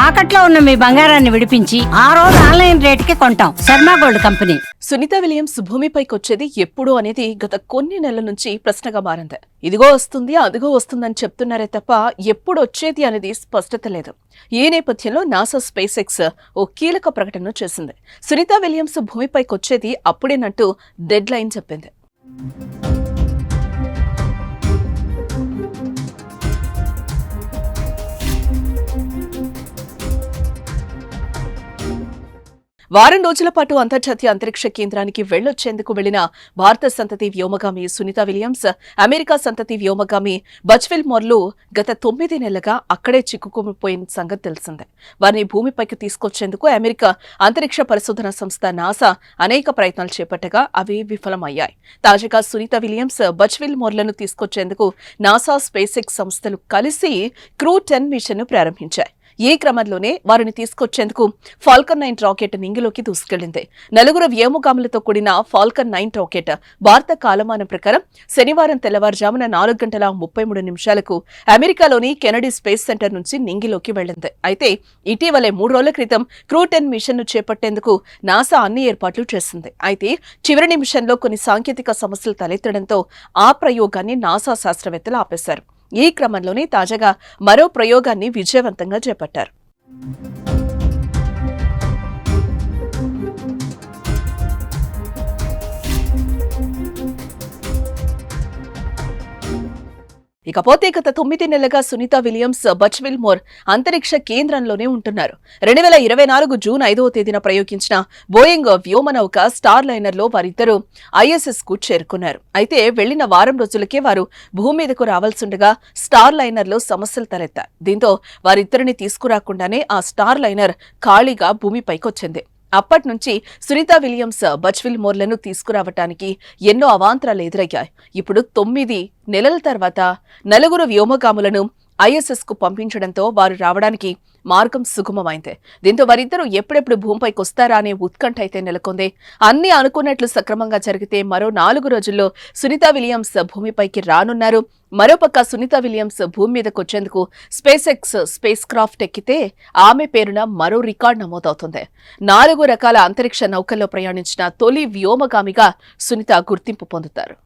తాకట్లో ఉన్న మీ బంగారాన్ని విడిపించి ఆ రోజు ఆన్లైన్ రేటుకి కొంటాం. Sharma gold company. Sunita Williams భూమిపైకి వచ్చేది ఎప్పుడు అనేది గత కొన్ని నెలల నుంచి ప్రశ్నగా మారింది. ఇదిగో వస్తుంది అదిగో వస్తుందని చెప్తున్నారే తప్ప ఎప్పుడు వచ్చేది అనేది స్పష్టత లేదు. ఈ నేపథ్యంలో నాసా స్పేస్ ఎక్స్ ఓ కీలక ప్రకటన చేసింది. సునీత విలియమ్స్ భూమిపైకి వచ్చేది అప్పుడేనంటూ డెడ్ లైన్ చెప్పింది. వారం రోజుల పాటు అంతర్జాతీయ అంతరిక్ష కేంద్రానికి వెళ్లొచ్చేందుకు వెళ్లిన భారత సంతతి వ్యోమగామి సునీత విలియమ్స్, అమెరికా సంతతి వ్యోమగామి బచ్విల్ మోర్లు గత 9 నెలలుగా అక్కడే చిక్కుకుపోయిన సంగతి తెలిసిందే. వారిని భూమిపైకి తీసుకొచ్చేందుకు అమెరికా అంతరిక్ష పరిశోధన సంస్థ నాసా అనేక ప్రయత్నాలు చేపట్టగా అవి విఫలమయ్యాయి. తాజాగా సునీత విలియమ్స్, బచ్విల్ మోర్లను తీసుకొచ్చేందుకు నాసా స్పేస్ ఎక్స్ సంస్థలు కలిసి క్రూ 10 మిషన్ ను ప్రారంభించాయి. ఈ క్రమంలోనే వారిని తీసుకొచ్చేందుకు ఫాల్కన్ 9 రాకెట్ నింగిలోకి దూసుకెళ్లింది. 9 వ్యోమగాములతో కూడిన ఫాల్కన్ 9 రాకెట్ భారత కాలమానం ప్రకారం శనివారం తెల్లవారుజామున 4:33 అమెరికాలోని కెనడీ స్పేస్ సెంటర్ నుంచి నింగిలోకి వెళ్లింది. అయితే ఇటీవలే 3 రోజుల క్రితం క్రూ 10 మిషన్ ను చేపట్టేందుకు నాసా అన్ని ఏర్పాట్లు చేసింది. అయితే చివరి నిమిషంలో కొన్ని సాంకేతిక సమస్యలు తలెత్తడంతో ఆ ప్రయోగాన్ని నాసా శాస్త్రవేత్తలు ఆపేశారు. ఈ క్రమంలోనే తాజాగా మరో ప్రయోగాన్ని విజయవంతంగా చేపట్టారు. ఇకపోతే గత 9 నెలలుగా సునీత విలియమ్స్, బచ్విల్ మోర్ అంతరిక్ష కేంద్రంలోనే ఉంటున్నారు. 2024 జూన్ 5వ తేదీన ప్రయోగించిన బోయింగ్ వ్యోమనౌక స్టార్ లైనర్లో వారిద్దరూ ISS కు చేరుకున్నారు. అయితే వెళ్లిన వారం రోజులకే వారు భూమి మీదకు రావాల్సిండగా స్టార్ లైనర్లో సమస్యలు తలెత్తాయి. దీంతో వారిద్దరిని తీసుకురాకుండానే ఆ స్టార్ లైనర్ ఖాళీగా భూమిపైకొచ్చింది. అప్పటి నుంచి సునీత విలియమ్స్, బచ్విల్ మోర్లను తీసుకురావటానికి ఎన్నో అవాంతరాలు ఎదురయ్యాయి. ఇప్పుడు 9 నెలల తర్వాత 9 వ్యోమగాములను ISS కు పంపించడంతో వారు రావడానికి మార్గం సుగమమైంది. దీంతో వారిద్దరూ ఎప్పుడెప్పుడు భూమిపైకి వస్తారా అనే ఉత్కంఠ అయితే నెలకొంది. అన్ని అనుకున్నట్లు సక్రమంగా జరిగితే మరో 4 రోజుల్లో సునీత విలియమ్స్ భూమిపైకి రానున్నారు. మరోపక్క సునీత విలియమ్స్ భూమి మీదకు వచ్చేందుకు స్పేస్ ఎక్స్ స్పేస్ క్రాఫ్ట్ ఎక్కితే ఆమె పేరున మరో రికార్డు నమోదవుతుంది. 4 రకాల అంతరిక్ష నౌకల్లో ప్రయాణించిన తొలి వ్యోమగామిగా సునీత గుర్తింపు పొందుతారు.